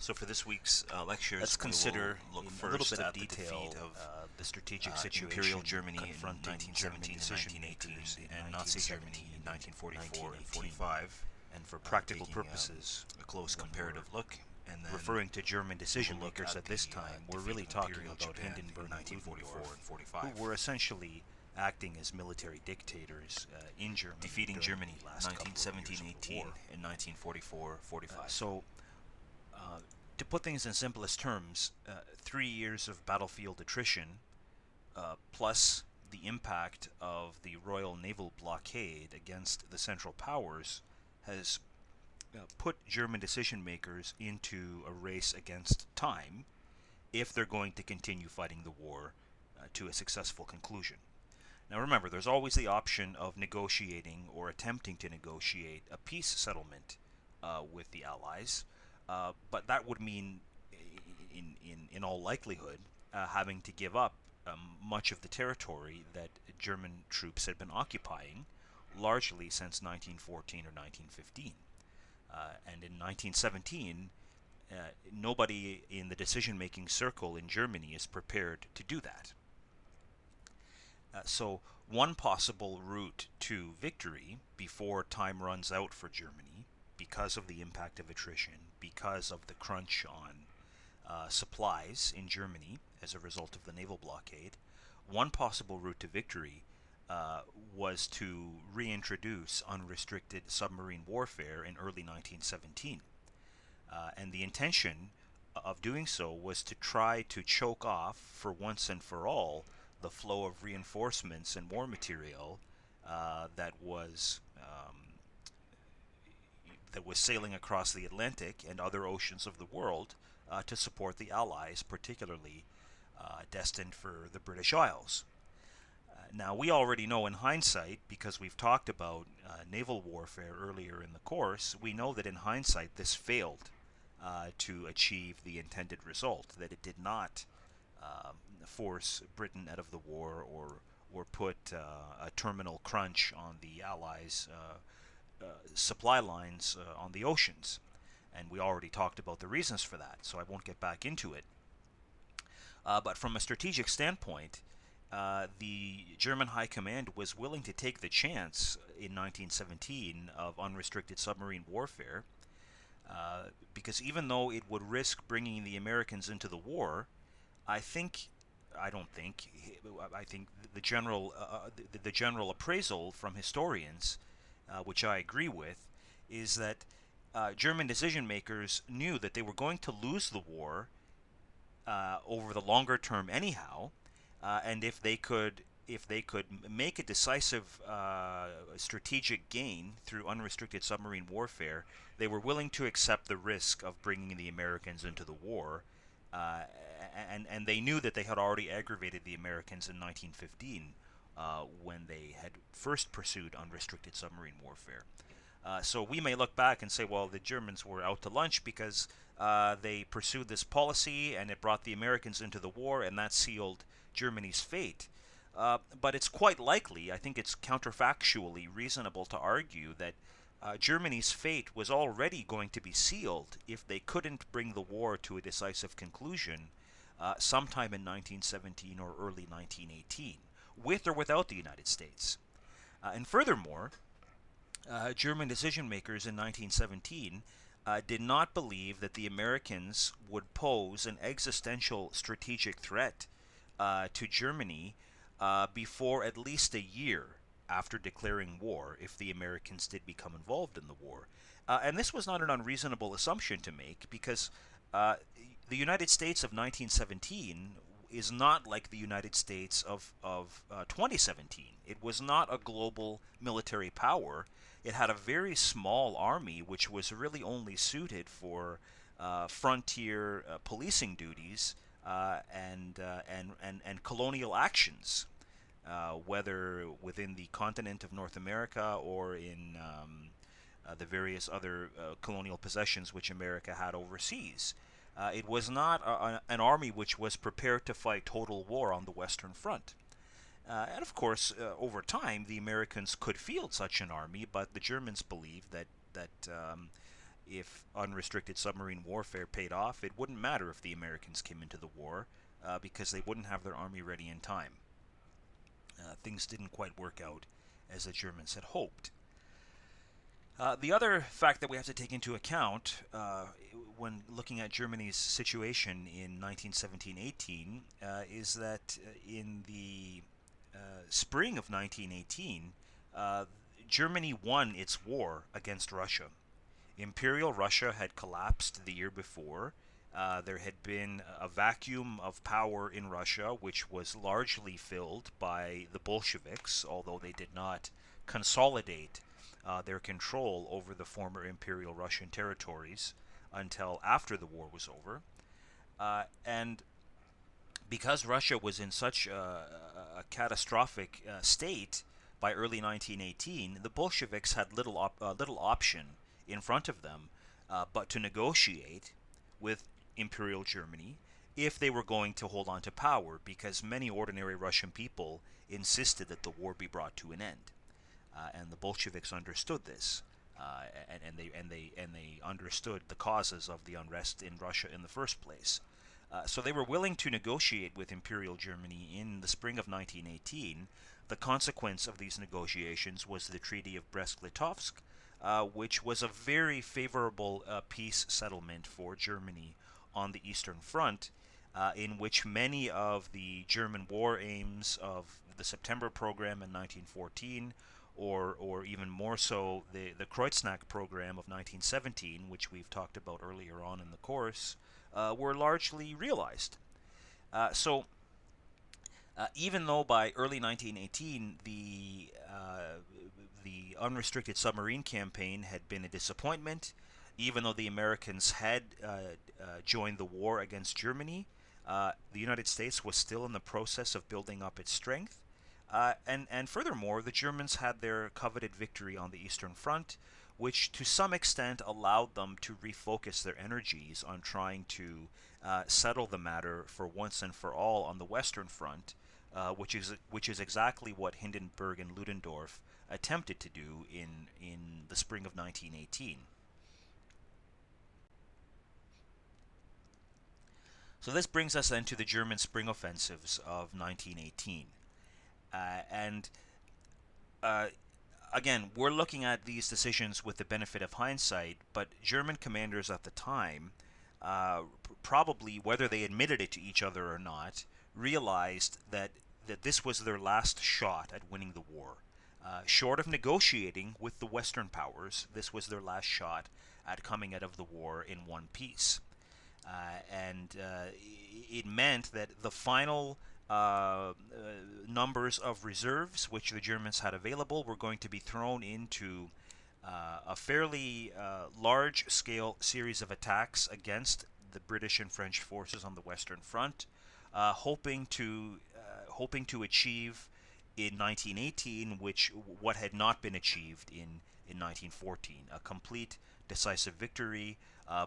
So for this week's Let's lectures, we consider will look in a little first bit of at the defeat detail of the strategic Imperial situation Germany in confronting German 1917 and decision makers 1918, in and Nazi Germany 1917 in and 1944 and 1918. 45, And for practical taking purposes, a close when we're comparative look, and then referring to German we will decision look makers at at the this time, we're defeat really of talking Imperial about Japan in Hindenburg and 1944 Ludendorff, and who 45. were essentially acting as military dictators in Germany Defeating during Germany the last couple of years of the 1917-18 war. and 1944-45. So, to put things in simplest terms, 3 years of battlefield attrition, plus the impact of the Royal Naval blockade against the Central Powers, has put German decision makers into a race against time if they're going to continue fighting the war to a successful conclusion. Now remember, there's always the option of negotiating or attempting to negotiate a peace settlement with the Allies, but that would mean, in all likelihood, having to give up much of the territory that German troops had been occupying, largely since 1914 or 1915. And in 1917, nobody in the decision-making circle in Germany is prepared to do that. So one possible route to victory before time runs out for Germany, because of the impact of attrition, because of the crunch on supplies in Germany as a result of the naval blockade, one possible route to victory was to reintroduce unrestricted submarine warfare in early 1917. And the intention of doing so was to try to choke off, for once and for all, the flow of reinforcements and war material that was sailing across the Atlantic and other oceans of the world to support the Allies, particularly destined for the British Isles. Now, we already know in hindsight, because we've talked about naval warfare earlier in the course, we know that in hindsight this failed to achieve the intended result, that it did not force Britain out of the war or put a terminal crunch on the Allies' supply lines on the oceans. And we already talked about the reasons for that, so I won't get back into it. But from a strategic standpoint, the German High Command was willing to take the chance in 1917 of unrestricted submarine warfare, because even though it would risk bringing the Americans into the war, I think I don't think I think the general appraisal from historians, which I agree with, is that German decision makers knew that they were going to lose the war over the longer term anyhow, and if they could make a decisive strategic gain through unrestricted submarine warfare, they were willing to accept the risk of bringing the Americans into the war. And they knew that they had already aggravated the Americans in 1915 when they had first pursued unrestricted submarine warfare. So we may look back and say, well, the Germans were out to lunch because they pursued this policy and it brought the Americans into the war, and that sealed Germany's fate. But it's quite likely, I think it's counterfactually reasonable to argue that Germany's fate was already going to be sealed if they couldn't bring the war to a decisive conclusion sometime in 1917 or early 1918, with or without the United States. And furthermore, German decision makers in 1917 did not believe that the Americans would pose an existential strategic threat to Germany before at least a year after declaring war, if the Americans did become involved in the war. And this was not an unreasonable assumption to make, because the United States of 1917 is not like the United States of 2017. It was not a global military power. It had a very small army, which was really only suited for frontier policing duties and colonial actions, whether within the continent of North America or in the various other colonial possessions which America had overseas. It was not an army which was prepared to fight total war on the Western Front. And of course, over time, the Americans could field such an army, but the Germans believed that if unrestricted submarine warfare paid off, it wouldn't matter if the Americans came into the war because they wouldn't have their army ready in time. Things didn't quite work out as the Germans had hoped. The other fact that we have to take into account when looking at Germany's situation in 1917-18 is that in the spring of 1918, Germany won its war against Russia. Imperial Russia had collapsed the year before. There had been a vacuum of power in Russia, which was largely filled by the Bolsheviks, although they did not consolidate their control over the former Imperial Russian territories until after the war was over. And because Russia was in such a catastrophic state by early 1918, the Bolsheviks had little option in front of them but to negotiate with Imperial Germany if they were going to hold on to power, because many ordinary Russian people insisted that the war be brought to an end. And the Bolsheviks understood this, and they understood the causes of the unrest in Russia in the first place. So they were willing to negotiate with Imperial Germany in the spring of 1918. The consequence of these negotiations was the Treaty of Brest-Litovsk, which was a very favorable peace settlement for Germany on the Eastern Front, in which many of the German war aims of the September program in 1914, or even more so the Kreuznach program of 1917, which we've talked about earlier on in the course, were largely realized. So even though by early 1918 the unrestricted submarine campaign had been a disappointment, even though the Americans had joined the war against Germany, the United States was still in the process of building up its strength. And furthermore, the Germans had their coveted victory on the Eastern Front, which to some extent allowed them to refocus their energies on trying to settle the matter for once and for all on the Western Front, which is exactly what Hindenburg and Ludendorff attempted to do in the spring of 1918. So this brings us then to the German spring offensives of 1918. And again, we're looking at these decisions with the benefit of hindsight, but German commanders at the time, probably, whether they admitted it to each other or not, realized that this was their last shot at winning the war. Short of negotiating with the Western powers, this was their last shot at coming out of the war in one piece. And it meant that the final numbers of reserves which the Germans had available were going to be thrown into a fairly large-scale series of attacks against the British and French forces on the Western Front, hoping to achieve in 1918 what had not been achieved in 1914, a complete decisive victory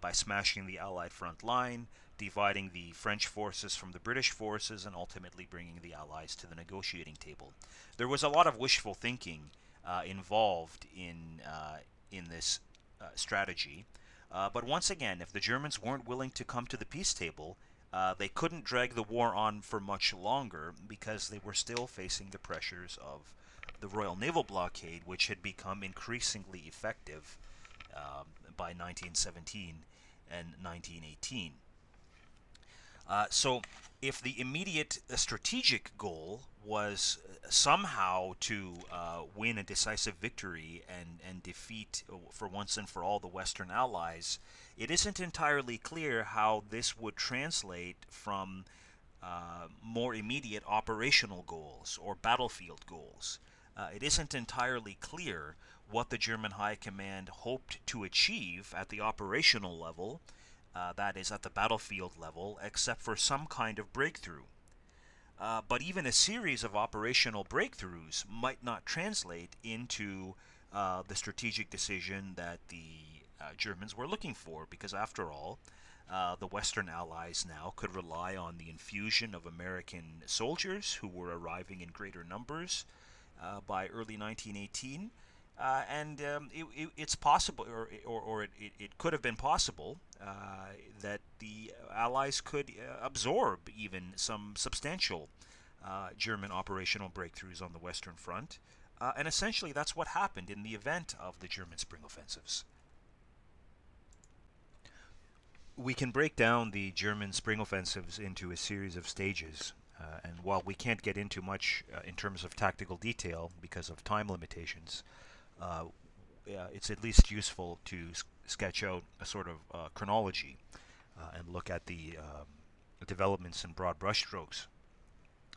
by smashing the Allied front line, dividing the French forces from the British forces, and ultimately bringing the Allies to the negotiating table. There was a lot of wishful thinking involved in this strategy, but once again, if the Germans weren't willing to come to the peace table, they couldn't drag the war on for much longer because they were still facing the pressures of the Royal Naval Blockade, which had become increasingly effective by 1917 and 1918. So if the immediate strategic goal was somehow to win a decisive victory and defeat for once and for all the Western Allies, it isn't entirely clear how this would translate from more immediate operational goals or battlefield goals. It isn't entirely clear what the German High Command hoped to achieve at the operational level, that is, at the battlefield level, except for some kind of breakthrough. But even a series of operational breakthroughs might not translate into the strategic decision that the Germans were looking for, because after all, the Western Allies now could rely on the infusion of American soldiers who were arriving in greater numbers by early 1918, It's possible, or it could have been possible, that the Allies could absorb even some substantial German operational breakthroughs on the Western Front. And essentially, that's what happened in the event of the German spring offensives. We can break down the German spring offensives into a series of stages. And while we can't get into much in terms of tactical detail because of time limitations, uh, it's at least useful to sketch out a sort of chronology and look at the developments in broad brushstrokes.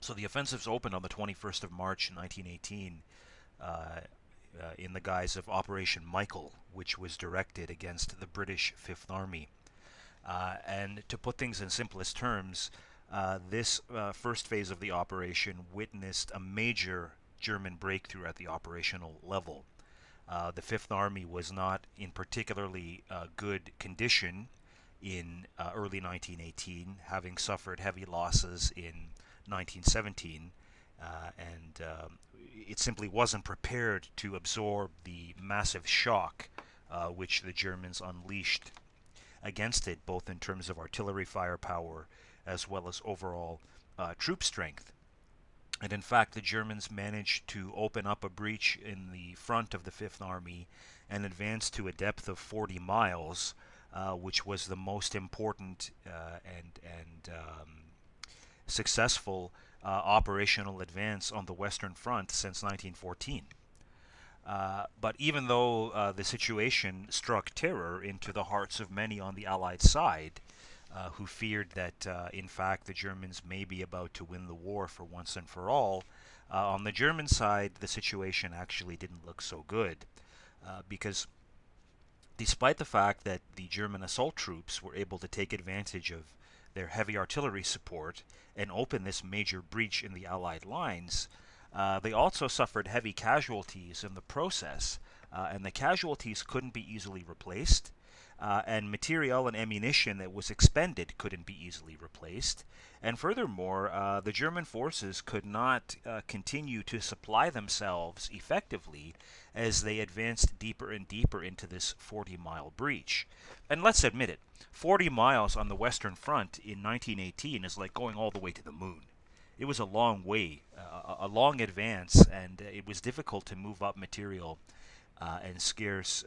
So the offensives opened on the 21st of March 1918 in the guise of Operation Michael, which was directed against the British Fifth Army. And to put things in simplest terms, this first phase of the operation witnessed a major German breakthrough at the operational level. The Fifth Army was not in particularly good condition in early 1918, having suffered heavy losses in 1917, and it simply wasn't prepared to absorb the massive shock which the Germans unleashed against it, both in terms of artillery firepower as well as overall troop strength. And in fact, the Germans managed to open up a breach in the front of the Fifth Army and advance to a depth of 40 miles, which was the most important and successful operational advance on the Western Front since 1914. But even though the situation struck terror into the hearts of many on the Allied side, who feared that, in fact, the Germans may be about to win the war for once and for all, on the German side, the situation actually didn't look so good, because despite the fact that the German assault troops were able to take advantage of their heavy artillery support and open this major breach in the Allied lines, they also suffered heavy casualties in the process, and the casualties couldn't be easily replaced, and material and ammunition that was expended couldn't be easily replaced. And furthermore, the German forces could not continue to supply themselves effectively as they advanced deeper and deeper into this 40-mile breach. And let's admit it, 40 miles on the Western Front in 1918 is like going all the way to the moon. It was a long way, a long advance, and it was difficult to move up material and scarce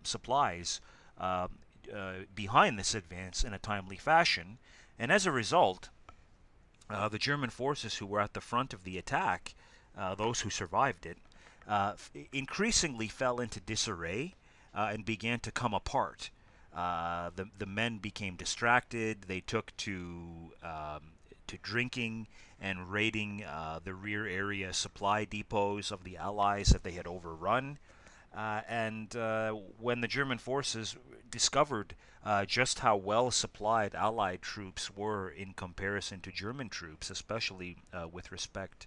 supplies behind this advance in a timely fashion. And as a result, the German forces who were at the front of the attack, those who survived it, increasingly fell into disarray and began to come apart. The men became distracted. They took to drinking and raiding the rear area supply depots of the Allies that they had overrun. And when the German forces discovered just how well supplied Allied troops were in comparison to German troops, especially with respect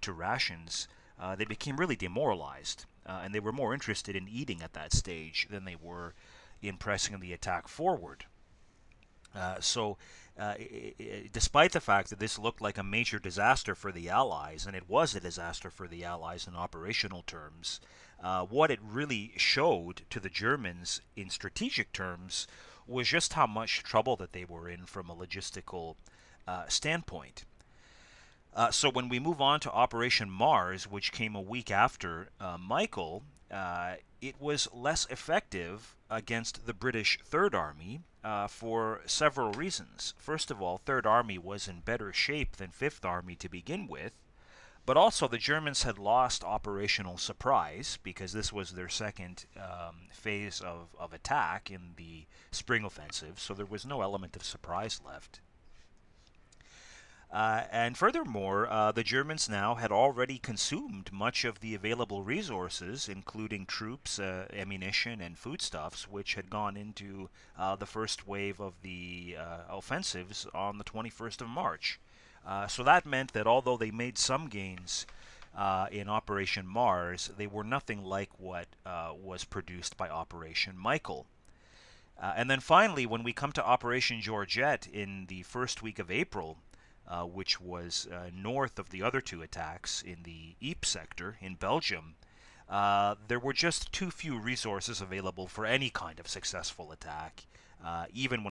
to rations, they became really demoralized. And they were more interested in eating at that stage than they were in pressing the attack forward. Despite the fact that this looked like a major disaster for the Allies, and it was a disaster for the Allies in operational terms, what it really showed to the Germans in strategic terms was just how much trouble that they were in from a logistical standpoint. So when we move on to Operation Mars, which came a week after Michael, it was less effective against the British Third Army for several reasons. First of all, Third Army was in better shape than Fifth Army to begin with, but also the Germans had lost operational surprise because this was their second phase of attack in the spring offensive, so there was no element of surprise left. And furthermore, the Germans now had already consumed much of the available resources, including troops, ammunition, and foodstuffs, which had gone into the first wave of the offensives on the 21st of March. So that meant that although they made some gains in Operation Mars, they were nothing like what was produced by Operation Michael. And then finally, when we come to Operation Georgette in the first week of April, which was north of the other two attacks in the Ypres sector in Belgium, there were just too few resources available for any kind of successful attack, even when